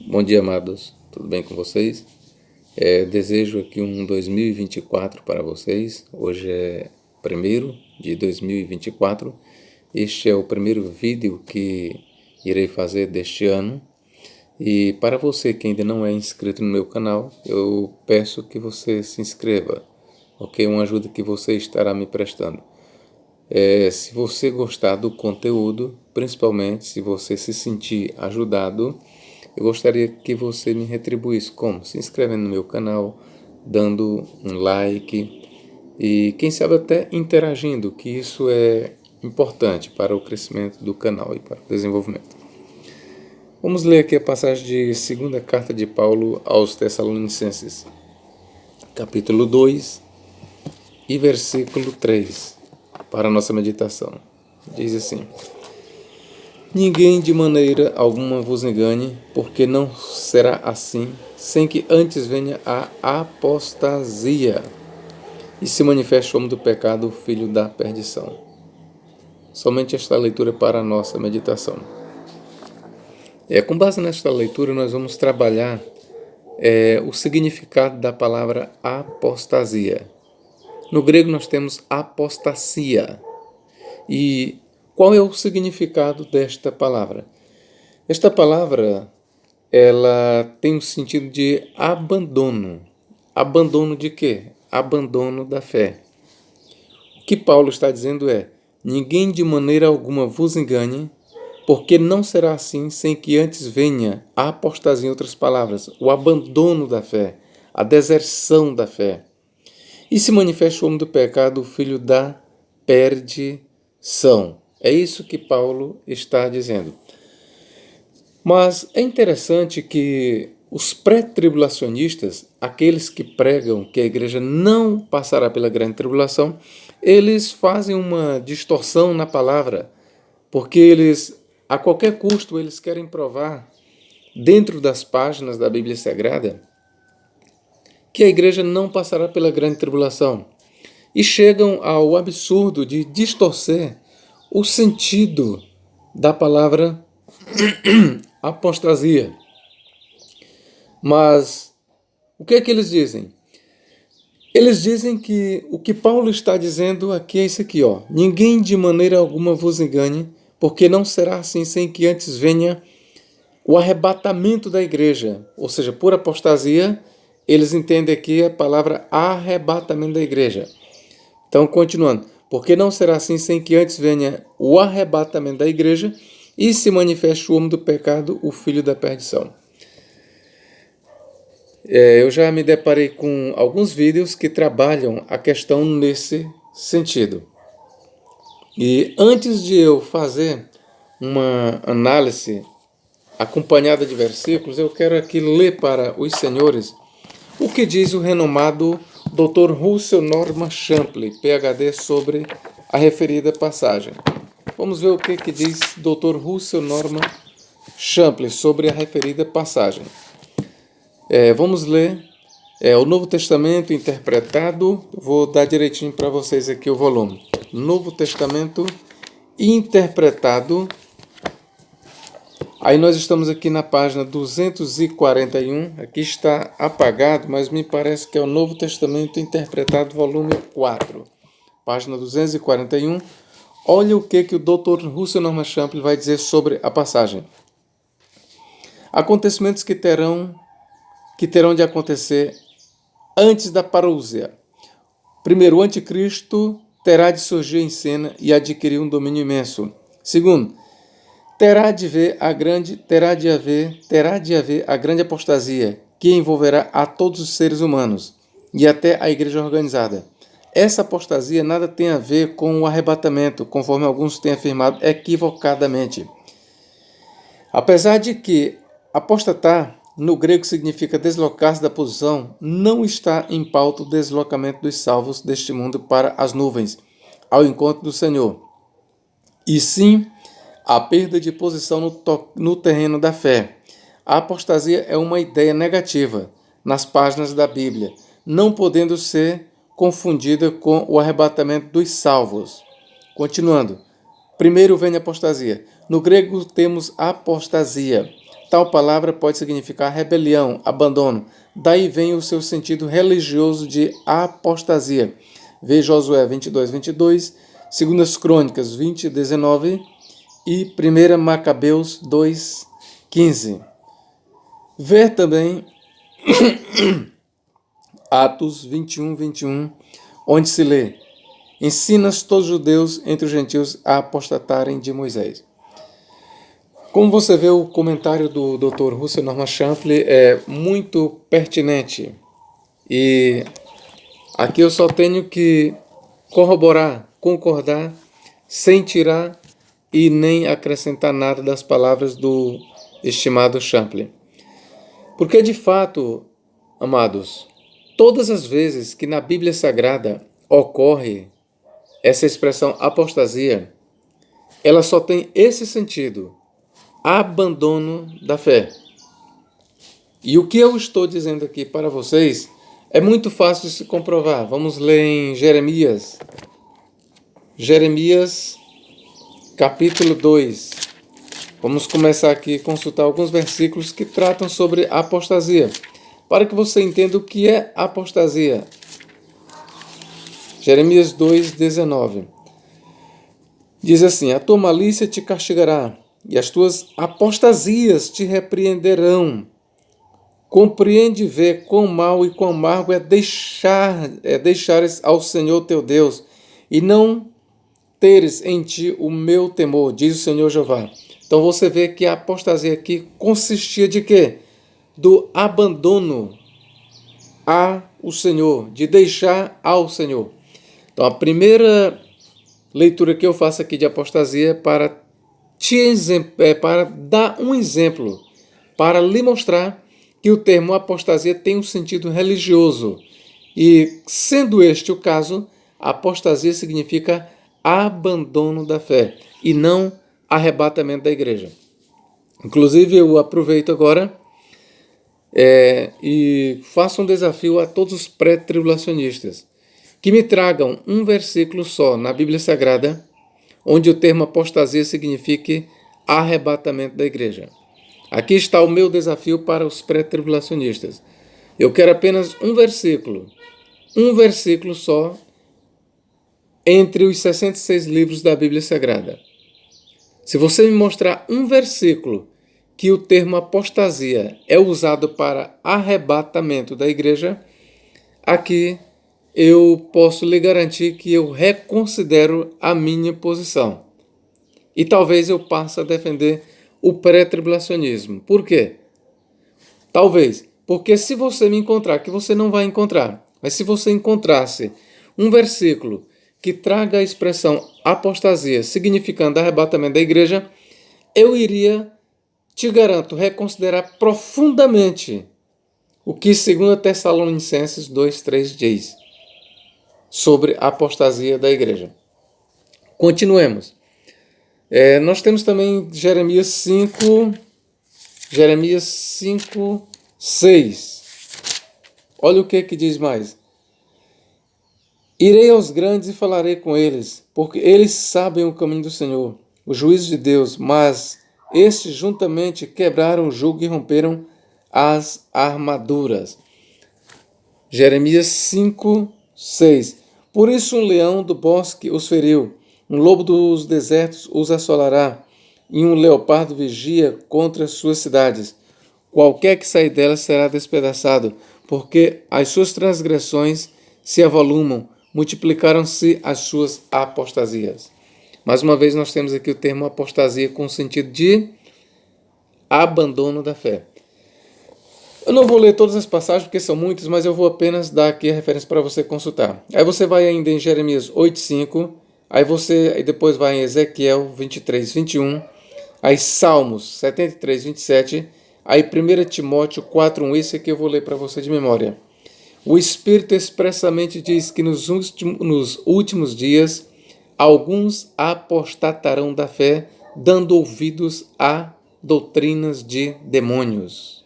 Bom dia, amados. Tudo bem com vocês? Desejo aqui um 2024 para vocês. Hoje é 1º de 2024. Este é o primeiro vídeo que irei fazer deste ano. E para você que ainda não é inscrito no meu canal, eu peço que você se inscreva, ok? Uma ajuda que você estará me prestando. Se você gostar do conteúdo, principalmente se você se sentir ajudado, eu gostaria que você me retribuísse como? Se inscrevendo no meu canal, dando um like e quem sabe até interagindo, que isso é importante para o crescimento do canal e para o desenvolvimento. Vamos ler aqui a passagem de 2ª Carta de Paulo aos Tessalonicenses, capítulo 2 e versículo 3, para a nossa meditação. Diz assim: Ninguém de maneira alguma vos engane, porque não será assim, sem que antes venha a apostasia e se manifeste o homem do pecado, o filho da perdição. Somente esta leitura para a nossa meditação. Com base nesta leitura, nós vamos trabalhar o significado da palavra apostasia. No grego nós temos apostasia. E qual é o significado desta palavra? Esta palavra, ela tem o sentido de abandono. Abandono de quê? Abandono da fé. O que Paulo está dizendo é: ninguém de maneira alguma vos engane, porque não será assim sem que antes venha a apostasia, em outras palavras, o abandono da fé, a deserção da fé. E se manifesta o homem do pecado, o filho da perdição. É isso que Paulo está dizendo. Mas é interessante que os pré-tribulacionistas, aqueles que pregam que a igreja não passará pela grande tribulação, eles fazem uma distorção na palavra, porque eles, a qualquer custo, eles querem provar, dentro das páginas da Bíblia Sagrada, que a igreja não passará pela grande tribulação. E chegam ao absurdo de distorcer o sentido da palavra apostasia. Mas o que é que eles dizem? Eles dizem que o que Paulo está dizendo aqui é isso aqui, ó. Ninguém de maneira alguma vos engane, porque não será assim sem que antes venha o arrebatamento da igreja. Ou seja, por apostasia, eles entendem aqui a palavra arrebatamento da igreja. Então, continuando. Porque não será assim sem que antes venha o arrebatamento da igreja e se manifeste o homem do pecado, o filho da perdição. Eu já me deparei com alguns vídeos que trabalham a questão nesse sentido. E antes de eu fazer uma análise acompanhada de versículos, eu quero aqui ler para os senhores o que diz o renomado Dr. Russell Norman Champlin, PhD, sobre a referida passagem. Vamos ver o que diz Dr. Russell Norman Champlin sobre a referida passagem. Vamos ler o Novo Testamento interpretado. Vou dar direitinho para vocês aqui o volume. Novo Testamento interpretado. Aí nós estamos aqui na página 241. Aqui está apagado, mas me parece que é o Novo Testamento interpretado, volume 4. Página 241. Olha o que o Dr. Russell Norman Champlin vai dizer sobre a passagem. Acontecimentos que terão de acontecer antes da parúzia. Primeiro, o anticristo terá de surgir em cena e adquirir um domínio imenso. Segundo, terá de haver a grande apostasia, que envolverá a todos os seres humanos e até a igreja organizada. Essa apostasia nada tem a ver com o arrebatamento, conforme alguns têm afirmado equivocadamente. Apesar de que apostatar no grego significa deslocar-se da posição, não está em pauta o deslocamento dos salvos deste mundo para as nuvens, ao encontro do Senhor. E sim, a perda de posição no terreno da fé. A apostasia é uma ideia negativa nas páginas da Bíblia, não podendo ser confundida com o arrebatamento dos salvos. Continuando. Primeiro vem a apostasia. No grego temos apostasia. tal palavra pode significar rebelião, abandono. Daí vem o seu sentido religioso de apostasia. Vê Josué 22:22, 2 Crônicas 20:19 e 1 Macabeus 2:15. Vê também Atos 21:21, onde se lê: ensinas todos os judeus entre os gentios a apostatarem de Moisés. Como você vê, o comentário do Dr. Russell Norman Champlin é muito pertinente. E aqui eu só tenho que corroborar, concordar, sem tirar e nem acrescentar nada das palavras do estimado Champlin. Porque, de fato, amados, todas as vezes que na Bíblia Sagrada ocorre essa expressão apostasia, ela só tem esse sentido: abandono da fé. E o que eu estou dizendo aqui para vocês é muito fácil de se comprovar. Vamos ler em Jeremias. Jeremias, capítulo 2. Vamos começar aqui a consultar alguns versículos que tratam sobre apostasia, para que você entenda o que é apostasia. Jeremias 2:19. Diz assim: a tua malícia te castigará, e as tuas apostasias te repreenderão. Compreende e vê quão mal e quão amargo é deixares ao Senhor teu Deus, e não teres em ti o meu temor, diz o Senhor Jeová. Então você vê que a apostasia aqui consistia de quê? Do abandono ao Senhor, de deixar ao Senhor. Então a primeira leitura que eu faço aqui de apostasia é para dar um exemplo, para lhe mostrar que o termo apostasia tem um sentido religioso. E, sendo este o caso, apostasia significa abandono da fé e não arrebatamento da igreja. Inclusive, eu aproveito agora e faço um desafio a todos os pré-tribulacionistas que me tragam um versículo só na Bíblia Sagrada onde o termo apostasia signifique arrebatamento da igreja. Aqui está o meu desafio para os pré-tribulacionistas. Eu quero apenas um versículo só entre os 66 livros da Bíblia Sagrada. Se você me mostrar um versículo que o termo apostasia é usado para arrebatamento da igreja, aqui eu posso lhe garantir que eu reconsidero a minha posição. E talvez eu passe a defender o pré-tribulacionismo. Por quê? Talvez, porque se você me encontrar, que você não vai encontrar, mas se você encontrasse um versículo que traga a expressão apostasia, significando arrebatamento da igreja, eu iria, te garanto, reconsiderar profundamente o que 2 Tessalonicenses 2:3 diz sobre a apostasia da igreja. Continuemos. Nós temos também Jeremias 5:6. Olha o que diz mais. Irei aos grandes e falarei com eles, porque eles sabem o caminho do Senhor, o juízo de Deus, mas estes juntamente quebraram o jugo e romperam as armaduras. Jeremias 5:6. Por isso um leão do bosque os feriu, um lobo dos desertos os assolará, e um leopardo vigia contra as suas cidades. Qualquer que sair delas será despedaçado, porque as suas transgressões se avolumam, multiplicaram-se as suas apostasias. Mais uma vez nós temos aqui o termo apostasia com o sentido de abandono da fé. Eu não vou ler todas as passagens porque são muitas, mas eu vou apenas dar aqui a referência para você consultar. Aí você vai ainda em Jeremias 8:5, aí depois vai em Ezequiel 23:21, aí Salmos 73:27, aí 1 Timóteo 4:1, esse aqui eu vou ler para você de memória. O Espírito expressamente diz que nos últimos dias alguns apostatarão da fé, dando ouvidos a doutrinas de demônios.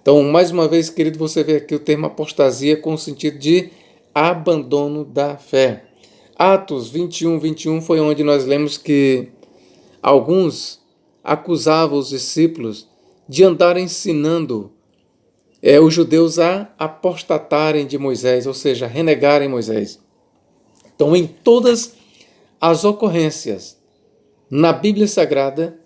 Então, mais uma vez, querido, você vê aqui o termo apostasia com o sentido de abandono da fé. Atos 21:21 foi onde nós lemos que alguns acusavam os discípulos de andar ensinando os judeus a apostatarem de Moisés, ou seja, renegarem Moisés. Então, em todas as ocorrências na Bíblia Sagrada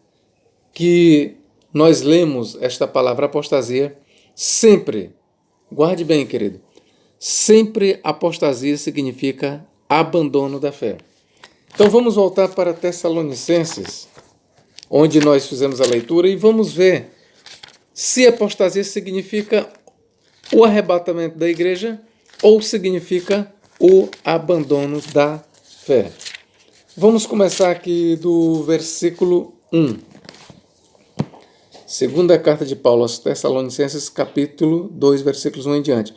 que nós lemos esta palavra apostasia, sempre, guarde bem, querido, sempre apostasia significa abandono da fé. Então vamos voltar para Tessalonicenses, onde nós fizemos a leitura, e vamos ver se apostasia significa o arrebatamento da igreja ou significa o abandono da fé. Vamos começar aqui do versículo 1. Segunda carta de Paulo aos Tessalonicenses, capítulo 2, versículos 1 em diante.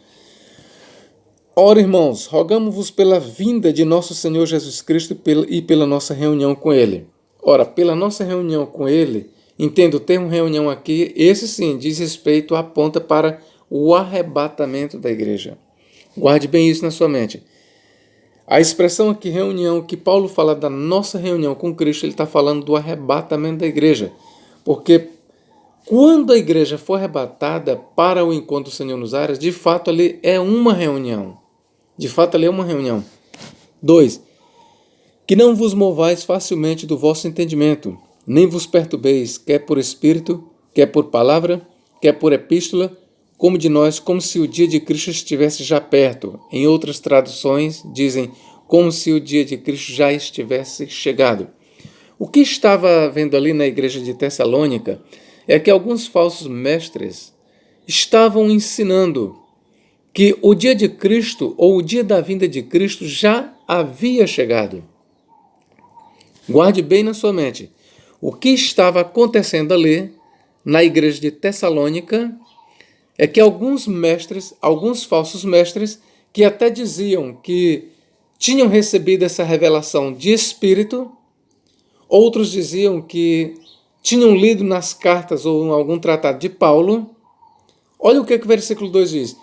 Ora, irmãos, rogamo-vos pela vinda de nosso Senhor Jesus Cristo e pela nossa reunião com Ele. Ora, pela nossa reunião com Ele, entendo o termo reunião aqui, esse sim diz respeito, aponta para o arrebatamento da igreja. Guarde bem isso na sua mente. A expressão aqui, reunião, que Paulo fala da nossa reunião com Cristo, ele está falando do arrebatamento da igreja. Porque quando a igreja for arrebatada para o encontro do Senhor nos ares, de fato ali é uma reunião. De fato ali é uma reunião. 2. Que não vos movais facilmente do vosso entendimento, nem vos perturbeis, quer por espírito, quer por palavra, quer por epístola, como de nós, como se o dia de Cristo estivesse já perto. Em outras traduções, dizem, como se o dia de Cristo já estivesse chegado. O que estava vendo ali na igreja de Tessalônica é que alguns falsos mestres estavam ensinando que o dia de Cristo, ou o dia da vinda de Cristo, já havia chegado. Guarde bem na sua mente. O que estava acontecendo ali na igreja de Tessalônica é que alguns mestres, alguns falsos mestres, que até diziam que tinham recebido essa revelação de Espírito, outros diziam que tinham lido nas cartas ou em algum tratado de Paulo. Olha o que o versículo 2 diz.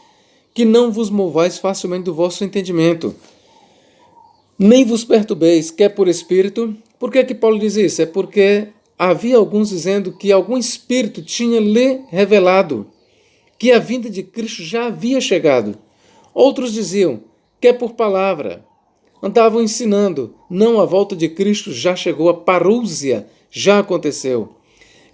Que não vos movais facilmente do vosso entendimento, nem vos perturbeis, quer por Espírito. Por que Paulo diz isso? É porque havia alguns dizendo que algum Espírito tinha lhe revelado que a vinda de Cristo já havia chegado. Outros diziam que é por palavra. Andavam ensinando, não, a volta de Cristo já chegou, a parúzia já aconteceu.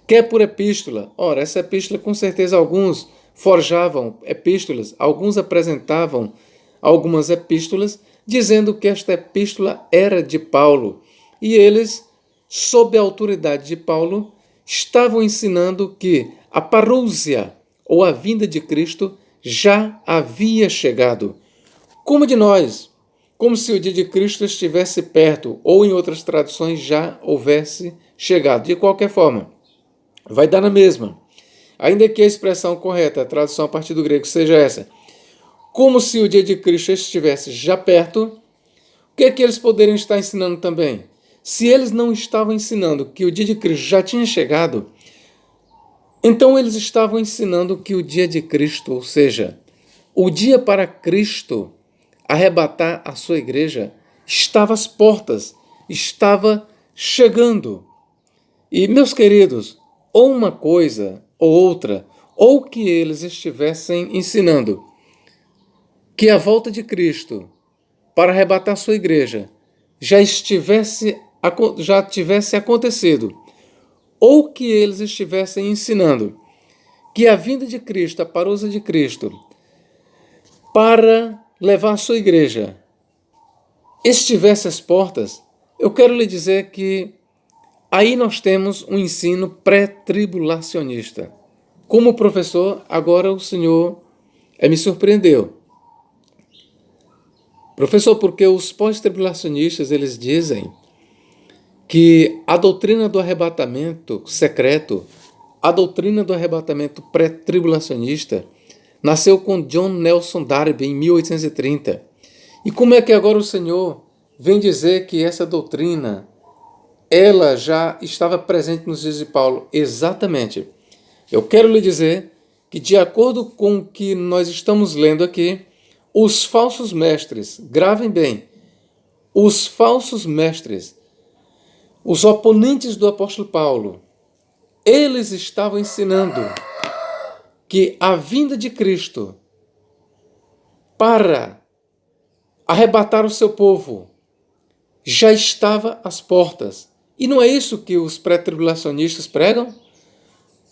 Que é por epístola. Ora, essa epístola com certeza alguns forjavam epístolas, alguns apresentavam algumas epístolas, dizendo que esta epístola era de Paulo. E eles, sob a autoridade de Paulo, estavam ensinando que a parúzia, ou a vinda de Cristo, já havia chegado. Como de nós, como se o dia de Cristo estivesse perto, ou em outras traduções já houvesse chegado. De qualquer forma, vai dar na mesma. Ainda que a expressão correta, a tradução a partir do grego, seja essa. Como se o dia de Cristo estivesse já perto, o que é que eles poderiam estar ensinando também? Se eles não estavam ensinando que o dia de Cristo já tinha chegado, então eles estavam ensinando que o dia de Cristo, ou seja, o dia para Cristo arrebatar a sua igreja, estava às portas, estava chegando. E, meus queridos, ou uma coisa ou outra, ou que eles estivessem ensinando que a volta de Cristo para arrebatar a sua igreja já tivesse acontecido, ou que eles estivessem ensinando que a vinda de Cristo, a parousia de Cristo, para levar a sua igreja, estivesse às portas, eu quero lhe dizer que aí nós temos um ensino pré-tribulacionista. Como professor, agora o senhor me surpreendeu. Professor, porque os pós-tribulacionistas, eles dizem que a doutrina do arrebatamento secreto, a doutrina do arrebatamento pré-tribulacionista, nasceu com John Nelson Darby em 1830. E como é que agora o Senhor vem dizer que essa doutrina, ela já estava presente nos dias de Paulo? Exatamente. Eu quero lhe dizer que, de acordo com o que nós estamos lendo aqui, os falsos mestres, gravem bem, os falsos mestres, os oponentes do apóstolo Paulo, eles estavam ensinando que a vinda de Cristo para arrebatar o seu povo já estava às portas. E não é isso que os pré-tribulacionistas pregam?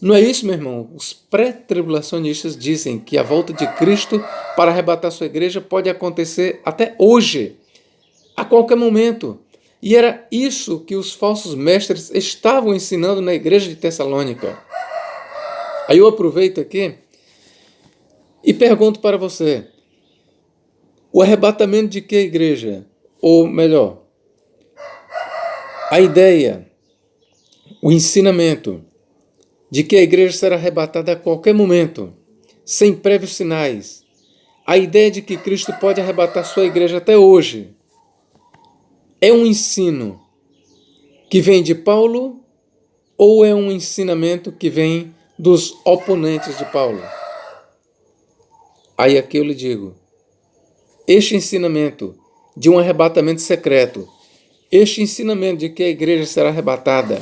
Não é isso, meu irmão? Os pré-tribulacionistas dizem que a volta de Cristo para arrebatar sua igreja pode acontecer até hoje, a qualquer momento. E era isso que os falsos mestres estavam ensinando na igreja de Tessalônica. Aí eu aproveito aqui e pergunto para você, o arrebatamento de que igreja? Ou melhor, a ideia, o ensinamento de que a igreja será arrebatada a qualquer momento, sem prévios sinais. A ideia de que Cristo pode arrebatar sua igreja até hoje é um ensino que vem de Paulo ou é um ensinamento que vem dos oponentes de Paulo? Aí aqui eu lhe digo, este ensinamento de um arrebatamento secreto, este ensinamento de que a igreja será arrebatada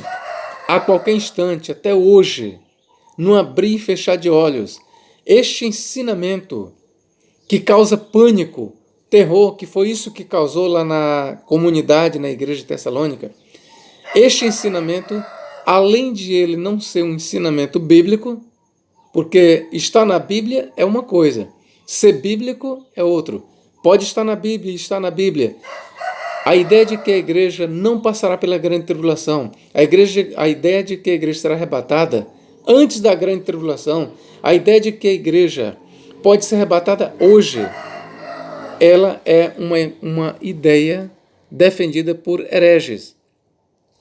a qualquer instante, até hoje, num abrir e fechar de olhos, este ensinamento que causa pânico, terror, que foi isso que causou lá na comunidade, na igreja de Tessalônica, este ensinamento, além de ele não ser um ensinamento bíblico, porque estar na Bíblia é uma coisa, ser bíblico é outro. Pode estar na Bíblia e estar na Bíblia. A ideia de que a igreja não passará pela grande tribulação, a ideia de que a igreja será arrebatada antes da grande tribulação, a ideia de que a igreja pode ser arrebatada hoje, ela é uma ideia defendida por hereges.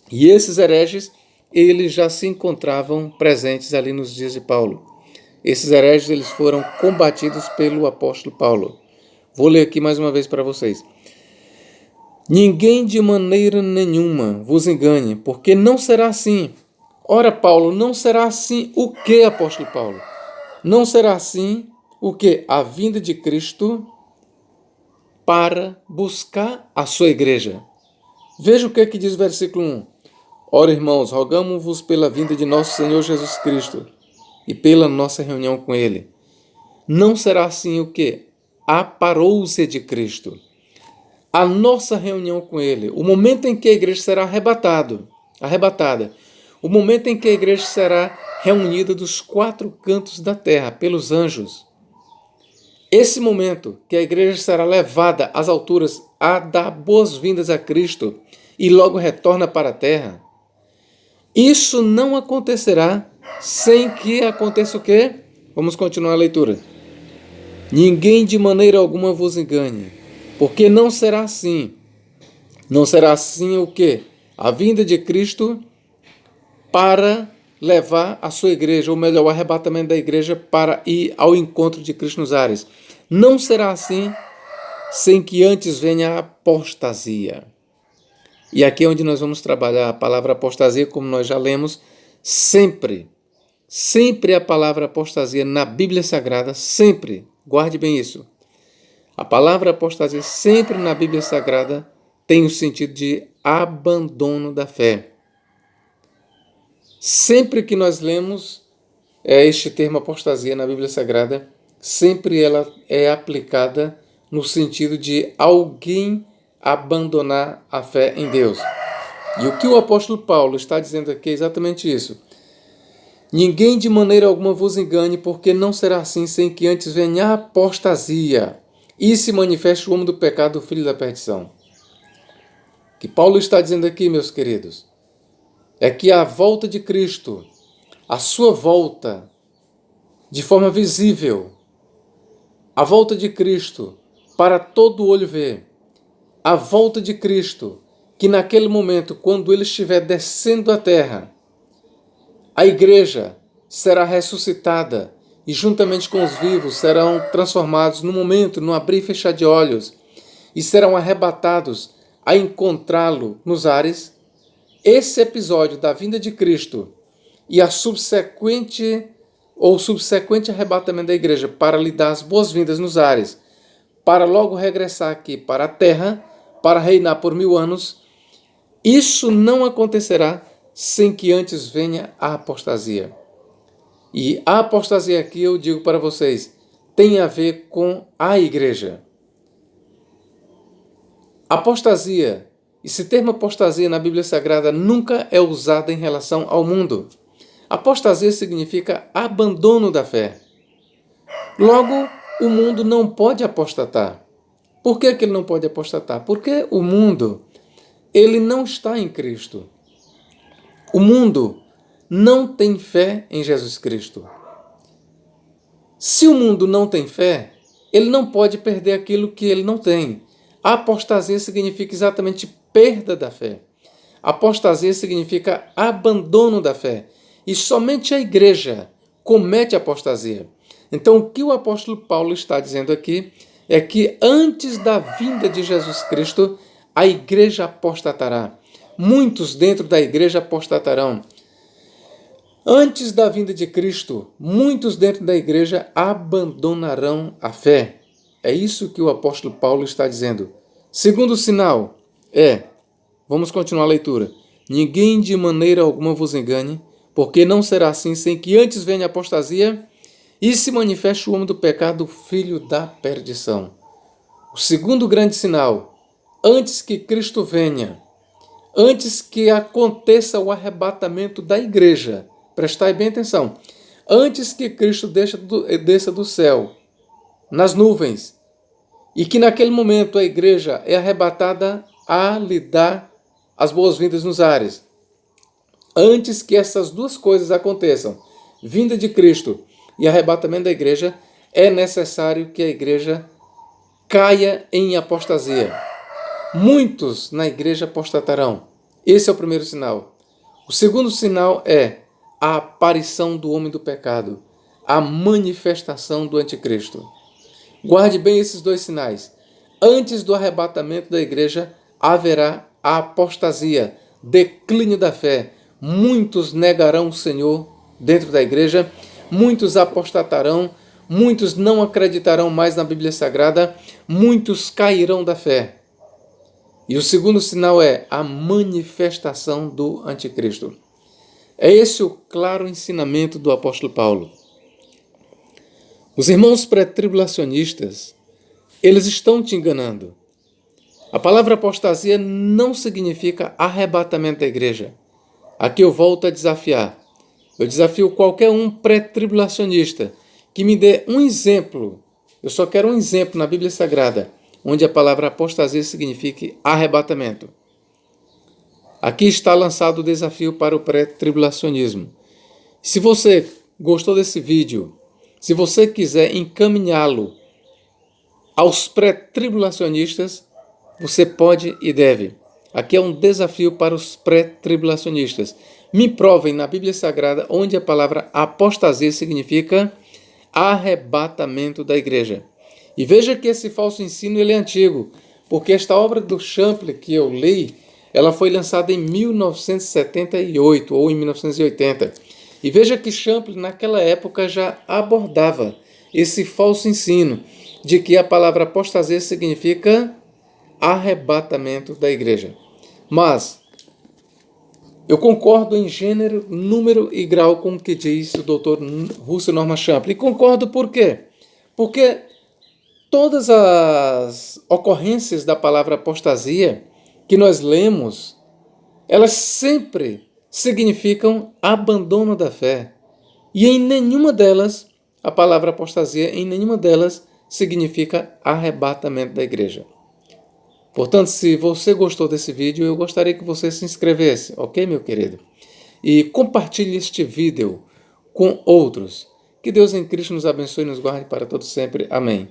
E esses hereges, eles já se encontravam presentes ali nos dias de Paulo. Esses hereges, eles foram combatidos pelo apóstolo Paulo. Vou ler aqui mais uma vez para vocês. Ninguém de maneira nenhuma vos engane, porque não será assim. Ora, Paulo, não será assim o que, apóstolo Paulo? Não será assim o que? A vinda de Cristo para buscar a sua igreja. Veja o que é que diz o versículo 1. Ora, irmãos, rogamo-vos pela vinda de nosso Senhor Jesus Cristo e pela nossa reunião com Ele. Não será assim o que? A parousia de Cristo. A nossa reunião com Ele, o momento em que a igreja será arrebatada, o momento em que a igreja será reunida dos quatro cantos da terra pelos anjos. Esse momento que a igreja será levada às alturas a dar boas-vindas a Cristo e logo retorna para a terra, isso não acontecerá sem que aconteça o quê? Vamos continuar a leitura. Ninguém de maneira alguma vos engane, porque não será assim. Não será assim o quê? A vinda de Cristo para levar a sua igreja, ou melhor, o arrebatamento da igreja para ir ao encontro de Cristo nos ares. Não será assim sem que antes venha a apostasia. E aqui é onde nós vamos trabalhar a palavra apostasia, como nós já lemos, sempre a palavra apostasia na Bíblia Sagrada, sempre, guarde bem isso. A palavra apostasia sempre na Bíblia Sagrada tem o sentido de abandono da fé. Sempre que nós lemos este termo apostasia na Bíblia Sagrada, sempre ela é aplicada no sentido de alguém abandonar a fé em Deus. E o que o apóstolo Paulo está dizendo aqui é exatamente isso. Ninguém de maneira alguma vos engane, porque não será assim sem que antes venha a apostasia e se manifeste o homem do pecado, o filho da perdição. O que Paulo está dizendo aqui, meus queridos, é que a volta de Cristo, a sua volta de forma visível, a volta de Cristo para todo olho ver, a volta de Cristo, que naquele momento, quando ele estiver descendo à terra, a igreja será ressuscitada e juntamente com os vivos serão transformados no momento, no abrir e fechar de olhos, e serão arrebatados a encontrá-lo nos ares. Esse episódio da vinda de Cristo e a subsequente arrebatamento da igreja para lhe dar as boas-vindas nos ares, para logo regressar aqui para a terra, para reinar por 1000 anos, isso não acontecerá sem que antes venha a apostasia. E a apostasia aqui, eu digo para vocês, tem a ver com a igreja. Apostasia, esse termo apostasia na Bíblia Sagrada nunca é usado em relação ao mundo. Apostasia significa abandono da fé. Logo, o mundo não pode apostatar. Por que ele não pode apostatar? Porque o mundo, ele não está em Cristo. O mundo não tem fé em Jesus Cristo. Se o mundo não tem fé, ele não pode perder aquilo que ele não tem. A apostasia significa exatamente perda da fé. Apostasia significa abandono da fé. E somente a igreja comete apostasia. Então, o que o apóstolo Paulo está dizendo aqui é que antes da vinda de Jesus Cristo, a igreja apostatará. Muitos dentro da igreja apostatarão. Antes da vinda de Cristo, muitos dentro da igreja abandonarão a fé. É isso que o apóstolo Paulo está dizendo. Segundo sinal vamos continuar a leitura. Ninguém de maneira alguma vos engane, porque não será assim sem que antes venha a apostasia e se manifeste o homem do pecado, o filho da perdição. O segundo grande sinal, antes que Cristo venha, antes que aconteça o arrebatamento da igreja, prestai bem atenção, antes que Cristo desça do céu, nas nuvens, e que naquele momento a igreja é arrebatada a lhe dar as boas-vindas nos ares. Antes que essas duas coisas aconteçam, vinda de Cristo e arrebatamento da igreja, é necessário que a igreja caia em apostasia. Muitos na igreja apostatarão. Esse é o primeiro sinal. O segundo sinal é a aparição do homem do pecado, a manifestação do anticristo. Guarde bem esses dois sinais. Antes do arrebatamento da igreja, haverá a apostasia, declínio da fé. Muitos negarão o Senhor dentro da igreja, muitos apostatarão, muitos não acreditarão mais na Bíblia Sagrada, muitos cairão da fé. E o segundo sinal é a manifestação do anticristo. É esse o claro ensinamento do apóstolo Paulo. Os irmãos pré-tribulacionistas, eles estão te enganando. A palavra apostasia não significa arrebatamento da igreja. Aqui eu volto a desafiar. Eu desafio qualquer um pré-tribulacionista que me dê um exemplo. Eu só quero um exemplo na Bíblia Sagrada, onde a palavra apostasia signifique arrebatamento. Aqui está lançado o desafio para o pré-tribulacionismo. Se você gostou desse vídeo, se você quiser encaminhá-lo aos pré-tribulacionistas, você pode e deve. Aqui é um desafio para os pré-tribulacionistas. Me provem na Bíblia Sagrada onde a palavra apostasia significa arrebatamento da igreja. E veja que esse falso ensino ele é antigo, porque esta obra do Champlin que eu li, ela foi lançada em 1978 ou em 1980. E veja que Champlin naquela época já abordava esse falso ensino de que a palavra apostasia significa arrebatamento da igreja. Mas eu concordo em gênero, número e grau com o que diz o Dr. Russell Norman Champlin. E concordo por quê? Porque todas as ocorrências da palavra apostasia que nós lemos, elas sempre significam abandono da fé. E em nenhuma delas, a palavra apostasia, em nenhuma delas significa arrebatamento da igreja. Portanto, se você gostou desse vídeo, eu gostaria que você se inscrevesse, ok, meu querido? E compartilhe este vídeo com outros. Que Deus em Cristo nos abençoe e nos guarde para todo sempre. Amém.